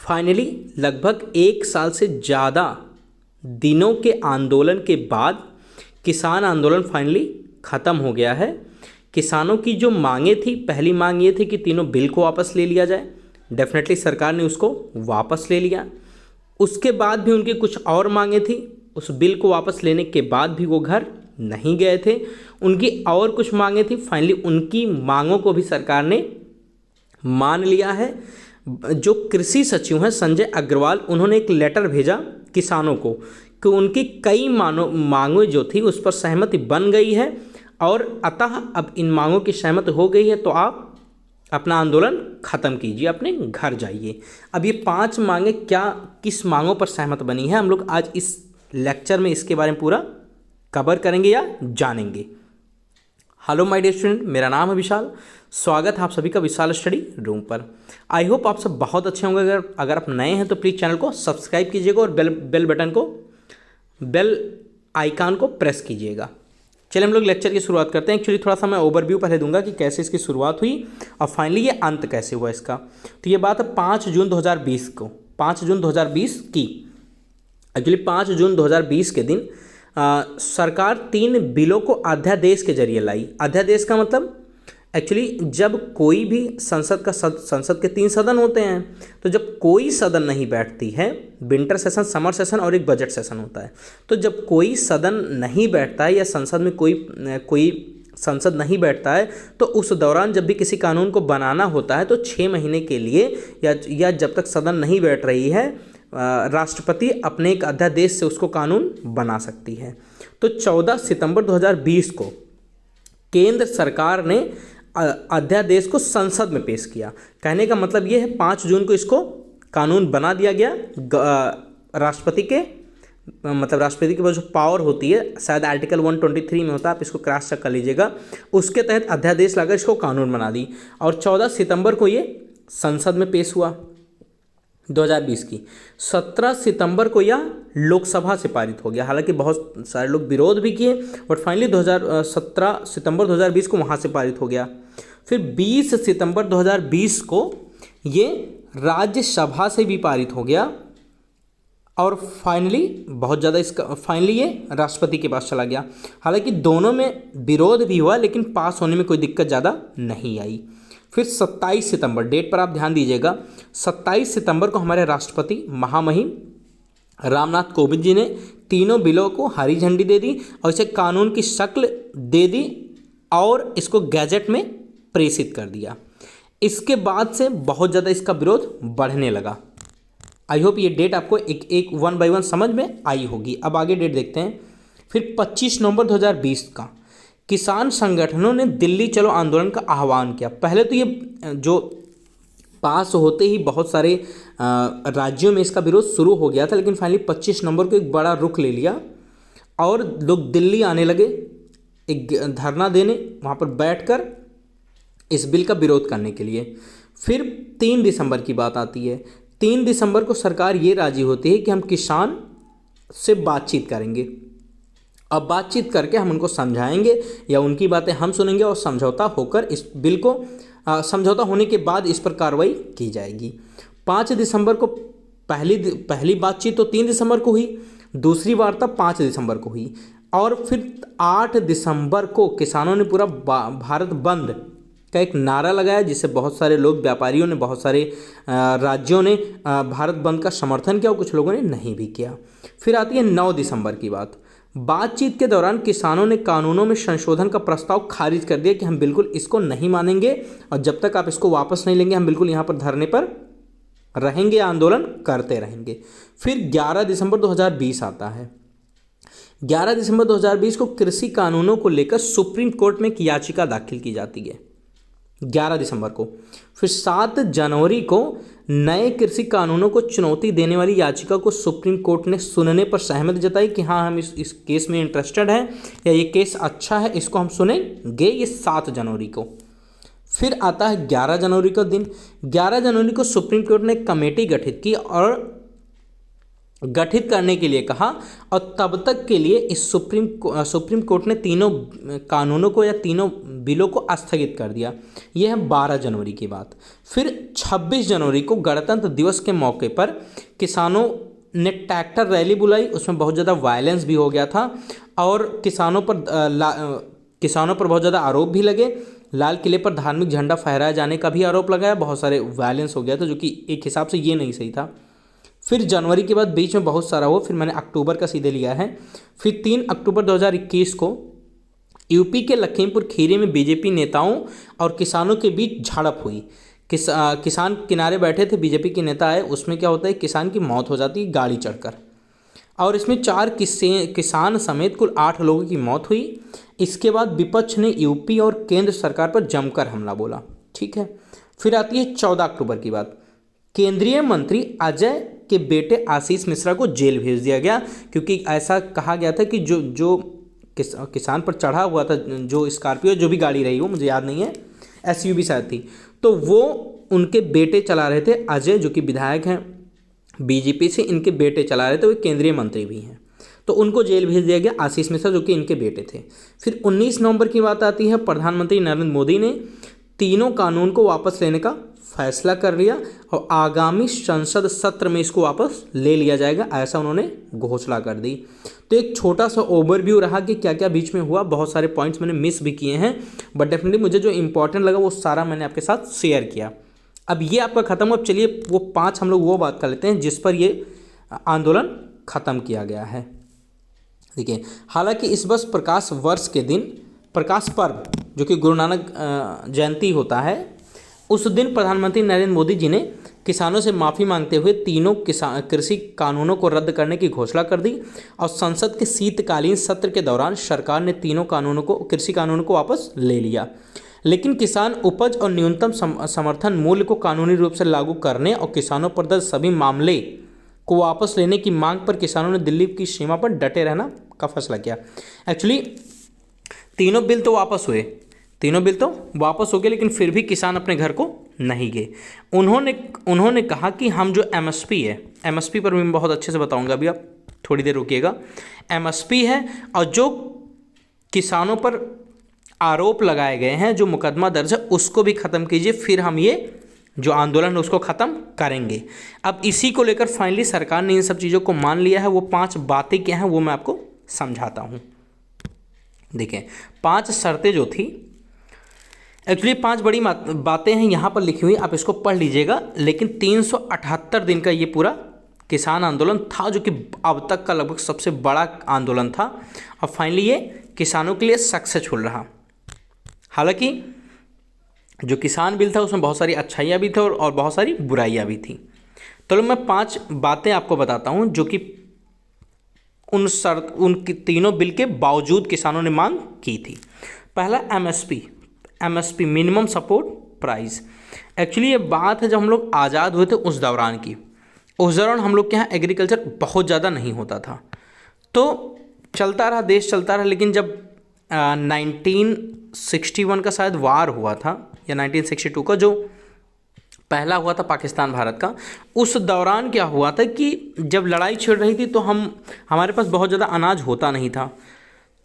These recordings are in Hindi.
फाइनली लगभग 1 साल से ज़्यादा दिनों के आंदोलन के बाद किसान आंदोलन फाइनली ख़त्म हो गया है। किसानों की जो मांगें थी, पहली मांग ये थी कि तीनों बिल को वापस ले लिया जाए। डेफिनेटली सरकार ने उसको वापस ले लिया। उसके बाद भी उनकी कुछ और मांगें थी। उस बिल को वापस लेने के बाद भी वो घर नहीं गए थे। उनकी और कुछ मांगें थी। फाइनली उनकी मांगों को भी सरकार ने मान लिया है। जो कृषि सचिव हैं संजय अग्रवाल, उन्होंने एक लेटर भेजा किसानों को कि उनकी कई मांगें जो थी उस पर सहमति बन गई है और अतः अब इन मांगों की सहमति हो गई है, तो आप अपना आंदोलन ख़त्म कीजिए, अपने घर जाइए। अब ये 5 मांगें किस मांगों पर सहमत बनी है, हम लोग आज इस लेक्चर में इसके बारे में पूरा कवर करेंगे या जानेंगे। हेलो माय डियर स्टूडेंट, मेरा नाम है विशाल। स्वागत है आप सभी का विशाल स्टडी रूम पर। आई होप आप सब बहुत अच्छे होंगे। अगर आप नए हैं तो प्लीज़ चैनल को सब्सक्राइब कीजिएगा और बेल आइकन को प्रेस कीजिएगा। चलिए हम लोग लेक्चर की शुरुआत करते हैं। एक्चुअली थोड़ा सा मैं ओवरव्यू पहले दूंगा कि कैसे इसकी शुरुआत हुई और फाइनली ये अंत कैसे हुआ इसका। तो ये बात है 5 जून 2020 को, 5 जून 2020 की। एक्चुअली 5 जून 2020 के दिन सरकार 3 बिलों को अध्यादेश के जरिए लाई। अध्यादेश का मतलब एक्चुअली जब कोई भी संसद के 3 सदन होते हैं, तो जब कोई सदन नहीं बैठती है, विंटर सेशन, समर सेशन और एक बजट सेशन होता है, तो जब कोई सदन नहीं बैठता है या संसद में कोई संसद नहीं बैठता है, तो उस दौरान जब भी किसी कानून को बनाना होता है तो 6 महीने के लिए या जब तक सदन नहीं बैठ रही है, राष्ट्रपति अपने एक अध्यादेश से उसको कानून बना सकती है। तो 14 सितंबर 2020 को केंद्र सरकार ने अध्यादेश को संसद में पेश किया। कहने का मतलब ये है 5 जून को इसको कानून बना दिया गया। राष्ट्रपति के पास जो पावर होती है, शायद आर्टिकल 123 में होता है, आप इसको क्रॉस चेक कर लीजिएगा, उसके तहत अध्यादेश लाकर इसको कानून बना दी और 14 सितंबर को ये संसद में पेश हुआ 2020 की। 17 सितंबर को यह लोकसभा से पारित हो गया। हालांकि बहुत सारे लोग विरोध भी किए, बट फाइनली 17 सितंबर 2020 को वहाँ से पारित हो गया। फिर 20 सितंबर 2020 को ये राज्यसभा से भी पारित हो गया और फाइनली ये राष्ट्रपति के पास चला गया। हालांकि दोनों में विरोध भी हुआ, लेकिन पास होने में कोई दिक्कत ज़्यादा नहीं आई। फिर 27 सितंबर, डेट पर आप ध्यान दीजिएगा, 27 सितंबर को हमारे राष्ट्रपति महामहिम रामनाथ कोविंद जी ने तीनों बिलों को हरी झंडी दे दी और इसे कानून की शक्ल दे दी और इसको गैजेट में प्रेषित कर दिया। इसके बाद से बहुत ज़्यादा इसका विरोध बढ़ने लगा। आई होप ये डेट आपको एक 1 बाय 1 समझ में आई होगी। अब आगे डेट देखते हैं। फिर 25 नवंबर 2020 का किसान संगठनों ने दिल्ली चलो आंदोलन का आह्वान किया। पहले तो ये जो पास होते ही बहुत सारे राज्यों में इसका विरोध शुरू हो गया था, लेकिन फाइनली 25 नवंबर को एक बड़ा रुख ले लिया और लोग दिल्ली आने लगे एक धरना देने, वहाँ पर बैठकर इस बिल का विरोध करने के लिए। फिर 3 दिसंबर की बात आती है। 3 दिसंबर को सरकार ये राजी होती है कि हम किसान से बातचीत करेंगे। अब बातचीत करके हम उनको समझाएंगे या उनकी बातें हम सुनेंगे और समझौता होकर इस बिल को समझौता होने के बाद इस पर कार्रवाई की जाएगी। 5 दिसंबर को पहली बातचीत तो 3 दिसंबर को हुई, दूसरी वार्ता 5 दिसंबर को हुई और फिर 8 दिसंबर को किसानों ने पूरा भारत बंद का एक नारा लगाया, जिससे बहुत सारे लोग, व्यापारियों ने, बहुत सारे राज्यों ने भारत बंद का समर्थन किया और कुछ लोगों ने नहीं भी किया। फिर आती है 9 दिसंबर की बात। बातचीत के दौरान किसानों ने कानूनों में संशोधन का प्रस्ताव खारिज कर दिया कि हम बिल्कुल इसको नहीं मानेंगे और जब तक आप इसको वापस नहीं लेंगे हम बिल्कुल यहाँ पर धरने पर रहेंगे, आंदोलन करते रहेंगे। फिर 11 दिसंबर 2020 आता है। 11 दिसंबर 2020 को कृषि कानूनों को लेकर सुप्रीम कोर्ट में एक याचिका दाखिल की जाती है 11 दिसंबर को। फिर 7 जनवरी को नए कृषि कानूनों को चुनौती देने वाली याचिका को सुप्रीम कोर्ट ने सुनने पर सहमति जताई कि हाँ, हम इस केस में इंटरेस्टेड हैं या ये केस अच्छा है, इसको हम सुनेंगे। ये 7 जनवरी को। फिर आता है 11 जनवरी का दिन। 11 जनवरी को सुप्रीम कोर्ट ने एक कमेटी गठित की और गठित करने के लिए कहा और तब तक के लिए इस सुप्रीम कोर्ट ने तीनों कानूनों को या तीनों बिलों को स्थगित कर दिया। यह है 12 जनवरी की बात। फिर 26 जनवरी को गणतंत्र दिवस के मौके पर किसानों ने ट्रैक्टर रैली बुलाई, उसमें बहुत ज़्यादा वायलेंस भी हो गया था और किसानों पर बहुत ज़्यादा आरोप भी लगे। लाल किले पर धार्मिक झंडा फहराए जाने का भी आरोप लगाया, बहुत सारे वायलेंस हो गया था, जो कि एक हिसाब से ये नहीं सही था। फिर जनवरी के बाद बीच में बहुत सारा हुआ, फिर मैंने अक्टूबर का सीधे लिया है। फिर 3 अक्टूबर 2021 को यूपी के लखीमपुर खीरी में बीजेपी नेताओं और किसानों के बीच झड़प हुई। किसान किनारे बैठे थे, बीजेपी के नेता आए, उसमें क्या होता है किसान की मौत हो जाती है गाड़ी चढ़कर, और इसमें 4 किसान समेत कुल 8 लोगों की मौत हुई। इसके बाद विपक्ष ने यूपी और केंद्र सरकार पर जमकर हमला बोला। ठीक है, फिर आती है 14 अक्टूबर की बात। केंद्रीय मंत्री अजय के बेटे आशीष मिश्रा को जेल भेज दिया गया, क्योंकि ऐसा कहा गया था कि जो किसान पर चढ़ा हुआ था, जो स्कॉर्पियो जो भी गाड़ी रही हो मुझे याद नहीं है, एसयूवी शायद थी, तो वो उनके बेटे चला रहे थे। अजय जो कि विधायक हैं बीजेपी से, इनके बेटे चला रहे थे, वो केंद्रीय मंत्री भी हैं, तो उनको जेल भेज दिया गया, आशीष मिश्रा जो कि इनके बेटे थे। फिर 19 नवंबर की बात आती है। प्रधानमंत्री नरेंद्र मोदी ने तीनों कानून को वापस लेने का फैसला कर लिया और आगामी संसद सत्र में इसको वापस ले लिया जाएगा, ऐसा उन्होंने घोषणा कर दी। तो एक छोटा सा ओवरव्यू रहा कि क्या क्या बीच में हुआ, बहुत सारे पॉइंट्स मैंने मिस भी किए हैं, बट डेफिनेटली मुझे जो इंपॉर्टेंट लगा वो सारा मैंने आपके साथ शेयर किया। अब ये आपका ख़त्म। अब चलिए वो 5 हम लोग वो बात कर लेते हैं जिस पर ये आंदोलन ख़त्म किया गया है। देखिए, हालांकि इस वर्ष प्रकाश वर्ष के दिन प्रकाश पर्व जो कि गुरु नानक जयंती होता है, उस दिन प्रधानमंत्री नरेंद्र मोदी जी ने किसानों से माफ़ी मांगते हुए तीनों कृषि कानूनों को रद्द करने की घोषणा कर दी और संसद के शीतकालीन सत्र के दौरान सरकार ने तीनों कृषि कानूनों को वापस ले लिया। लेकिन किसान उपज और न्यूनतम समर्थन मूल्य को कानूनी रूप से लागू करने और किसानों पर दर्ज सभी मामले को वापस लेने की मांग पर किसानों ने दिल्ली की सीमा पर डटे रहना का फैसला किया। एक्चुअली तीनों बिल तो वापस हो गए, लेकिन फिर भी किसान अपने घर को नहीं गए। उन्होंने कहा कि हम जो एमएसपी है, एमएसपी पर मैं बहुत अच्छे से बताऊंगा, अभी आप थोड़ी देर रुकिएगा। एमएसपी है और जो किसानों पर आरोप लगाए गए हैं, जो मुकदमा दर्ज है, उसको भी ख़त्म कीजिए, फिर हम ये जो आंदोलन है उसको ख़त्म करेंगे। अब इसी को लेकर फाइनली सरकार ने इन सब चीज़ों को मान लिया है। वो 5 बातें क्या हैं वो मैं आपको समझाता हूँ। देखें, 5 शर्तें जो थी, एक्चुअली 5 बड़ी बातें हैं यहाँ पर लिखी हुई, आप इसको पढ़ लीजिएगा। लेकिन 378 दिन का ये पूरा किसान आंदोलन था, जो कि अब तक का लगभग सबसे बड़ा आंदोलन था, और फाइनली ये किसानों के लिए सक्सेसफुल रहा। हालांकि जो किसान बिल था उसमें बहुत सारी अच्छाइयाँ भी थी और बहुत सारी बुराइयाँ भी थी। तो मैं 5 बातें आपको बताता हूँ जो कि उन तीनों बिल के बावजूद किसानों ने मांग की थी। पहला MSP minimum support price. Actually ये बात है जब हम लोग आज़ाद हुए थे उस दौरान की। उस दौरान हम लोग के यहाँ एग्रीकल्चर बहुत ज़्यादा नहीं होता था, तो चलता रहा, देश चलता रहा। लेकिन जब 1961 का शायद वार हुआ था या 1962 का जो पहला हुआ था पाकिस्तान भारत का, उस दौरान क्या हुआ था कि जब लड़ाई छिड़ रही थी तो हमारे पास बहुत ज़्यादा अनाज होता नहीं था।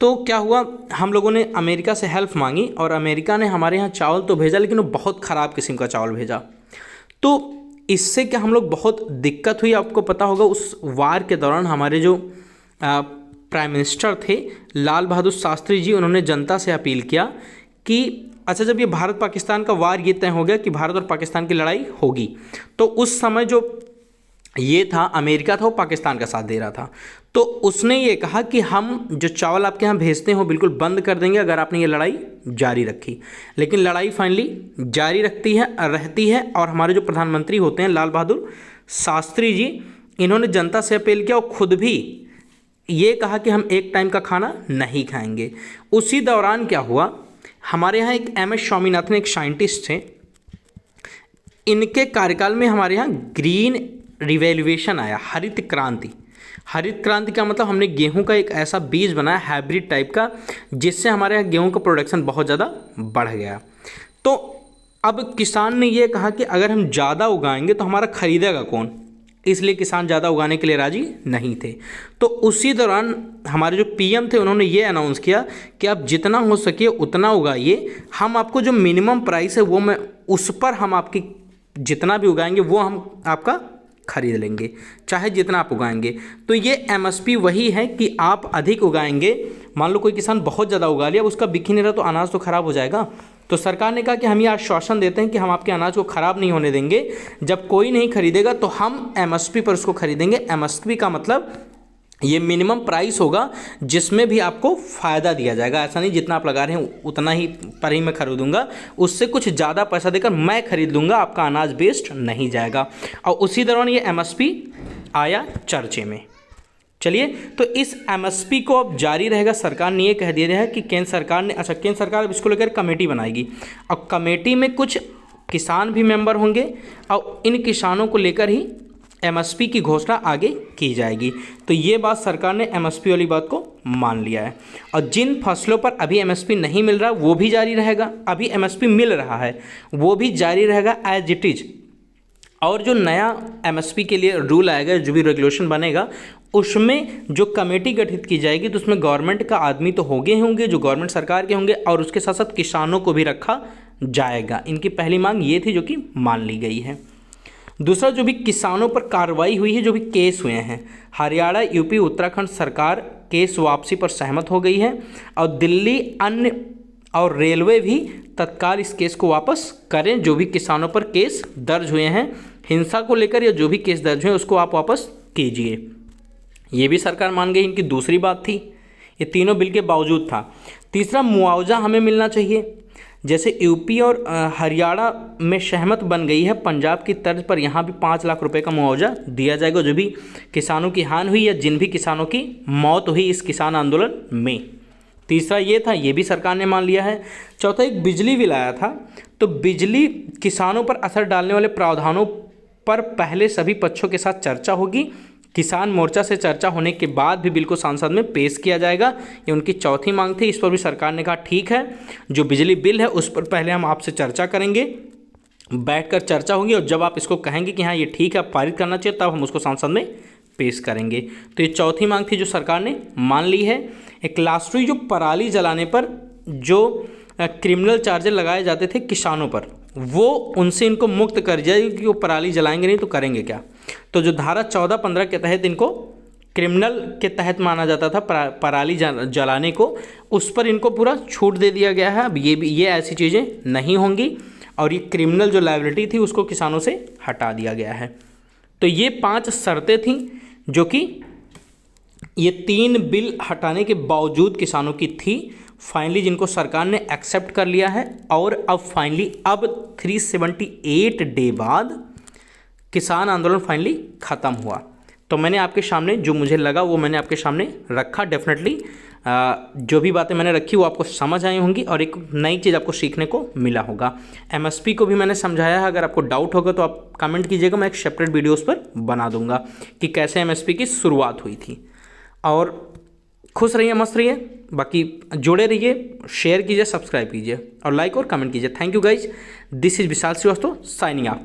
तो क्या हुआ, हम लोगों ने अमेरिका से हेल्प मांगी और अमेरिका ने हमारे यहाँ चावल तो भेजा, लेकिन वो बहुत ख़राब किस्म का चावल भेजा। तो इससे क्या हम लोग बहुत दिक्कत हुई। आपको पता होगा उस वार के दौरान हमारे जो प्राइम मिनिस्टर थे लाल बहादुर शास्त्री जी, उन्होंने जनता से अपील किया कि अच्छा, जब ये भारत पाकिस्तान का वार ये तय हो गया कि भारत और पाकिस्तान की लड़ाई होगी, तो उस समय जो ये था अमेरिका था वो पाकिस्तान का साथ दे रहा था। तो उसने ये कहा कि हम जो चावल आपके यहाँ भेजते हैं वो बिल्कुल बंद कर देंगे अगर आपने ये लड़ाई जारी रखी। लेकिन लड़ाई फाइनली जारी रहती है और हमारे जो प्रधानमंत्री होते हैं लाल बहादुर शास्त्री जी, इन्होंने जनता से अपील किया और खुद भी ये कहा कि हम एक टाइम का खाना नहीं खाएंगे। उसी दौरान क्या हुआ, हमारे यहाँ एक MS स्वामीनाथन एक साइंटिस्ट थे, इनके कार्यकाल में हमारे यहाँ ग्रीन रिवैल्यूएशन आया, हरित क्रांति। हरित क्रांति का मतलब हमने गेहूं का एक ऐसा बीज बनाया हाइब्रिड टाइप का, जिससे हमारे यहाँ गेहूं का प्रोडक्शन बहुत ज़्यादा बढ़ गया। तो अब किसान ने ये कहा कि अगर हम ज़्यादा उगाएंगे तो हमारा खरीदेगा कौन, इसलिए किसान ज़्यादा उगाने के लिए राजी नहीं थे। तो उसी दौरान हमारे जो पीएम थे उन्होंने ये अनाउंस किया कि आप जितना हो सके उतना उगाइए, हम आपको जो मिनिमम प्राइस है वो मैं उस पर हम आपकी जितना भी उगाएंगे वो हम आपका खरीद लेंगे, चाहे जितना आप उगाएंगे। तो ये एमएसपी वही है कि आप अधिक उगाएंगे। मान लो कोई किसान बहुत ज़्यादा उगा लिया, उसका बिक ही नहीं रहा तो अनाज तो ख़राब हो जाएगा। तो सरकार ने कहा कि हम ये आश्वासन देते हैं कि हम आपके अनाज को ख़राब नहीं होने देंगे, जब कोई नहीं खरीदेगा तो हम एमएसपी पर उसको खरीदेंगे। एमएसपी का मतलब ये मिनिमम प्राइस होगा जिसमें भी आपको फ़ायदा दिया जाएगा। ऐसा नहीं जितना आप लगा रहे हैं उतना ही पर ही मैं खरीदूंगा, उससे कुछ ज़्यादा पैसा देकर मैं खरीद लूँगा, आपका अनाज वेस्ट नहीं जाएगा। और उसी दौरान ये एमएसपी आया चर्चे में। चलिए, तो इस एमएसपी को अब जारी रहेगा। सरकार ने ये कह दिया है कि केंद्र सरकार ने, अच्छा केंद्र सरकार अब इसको लेकर कमेटी बनाएगी और कमेटी में कुछ किसान भी मेंबर होंगे और इन किसानों को लेकर ही एमएसपी की घोषणा आगे की जाएगी। तो ये बात सरकार ने एमएसपी वाली बात को मान लिया है। और जिन फसलों पर अभी एमएसपी नहीं मिल रहा वो भी जारी रहेगा, अभी एमएसपी मिल रहा है वो भी जारी रहेगा एज इट इज़। और जो नया एमएसपी के लिए रूल आएगा, जो भी रेगुलेशन बनेगा, उसमें जो कमेटी गठित की जाएगी तो उसमें गवर्नमेंट का आदमी तो होंगे जो गवर्नमेंट सरकार के होंगे, और उसके साथ साथ किसानों को भी रखा जाएगा। इनकी पहली मांग ये थी जो कि मान ली गई है। दूसरा, जो भी किसानों पर कार्रवाई हुई है, जो भी केस हुए हैं, हरियाणा, यूपी, उत्तराखंड सरकार केस वापसी पर सहमत हो गई है और दिल्ली, अन्य और रेलवे भी तत्काल इस केस को वापस करें। जो भी किसानों पर केस दर्ज हुए हैं हिंसा को लेकर या जो भी केस दर्ज हुए उसको आप वापस कीजिए, ये भी सरकार मान गई। इनकी दूसरी बात थी, ये तीनों बिल के बावजूद था। तीसरा, मुआवजा हमें मिलना चाहिए। जैसे यूपी और हरियाणा में सहमत बन गई है, पंजाब की तर्ज पर यहाँ भी 5 लाख रुपए का मुआवजा दिया जाएगा जो भी किसानों की हानि हुई या जिन भी किसानों की मौत हुई इस किसान आंदोलन में। तीसरा ये था, ये भी सरकार ने मान लिया है। चौथा, एक बिजली बिल आया था, तो बिजली किसानों पर असर डालने वाले प्रावधानों पर पहले सभी पक्षों के साथ चर्चा होगी। किसान मोर्चा से चर्चा होने के बाद भी बिल को संसद में पेश किया जाएगा, ये उनकी चौथी मांग थी। इस पर भी सरकार ने कहा ठीक है, जो बिजली बिल है उस पर पहले हम आपसे चर्चा करेंगे, बैठकर चर्चा होगी और जब आप इसको कहेंगे कि हाँ ये ठीक है पारित करना चाहिए तब हम उसको संसद में पेश करेंगे। तो ये चौथी मांग थी जो सरकार ने मान ली है। एक लास्ट हुई, जो पराली जलाने पर जो क्रिमिनल चार्जेस लगाए जाते थे किसानों पर, वो उनसे इनको मुक्त कर दिया क्योंकि वो पराली जलाएंगे नहीं तो करेंगे क्या। तो जो धारा 14-15 के तहत इनको क्रिमिनल के तहत माना जाता था पराली जलाने को, उस पर इनको पूरा छूट दे दिया गया है। अब ये ऐसी चीज़ें नहीं होंगी और ये क्रिमिनल जो लायबिलिटी थी उसको किसानों से हटा दिया गया है। तो ये 5 शर्तें थीं जो कि ये 3 बिल हटाने के बावजूद किसानों की थी, फाइनली जिनको सरकार ने एक्सेप्ट कर लिया है। और अब फाइनली अब 378 डे बाद किसान आंदोलन फाइनली ख़त्म हुआ। तो मैंने आपके सामने जो मुझे लगा वो मैंने आपके सामने रखा। डेफिनेटली जो भी बातें मैंने रखी वो आपको समझ आई होंगी और एक नई चीज़ आपको सीखने को मिला होगा। एमएसपी को भी मैंने समझाया है, अगर आपको डाउट होगा तो आप कमेंट कीजिएगा, मैं एक सेपरेट वीडियो उस पर बना दूंगा कि कैसे एमएसपी की शुरुआत हुई थी। और खुश रहिए, मस्त रहिए, बाकी जुड़े रहिए, शेयर कीजिए, सब्सक्राइब कीजिए और लाइक और कमेंट कीजिए। Thank you guys, this is Vishal Srivastava signing of.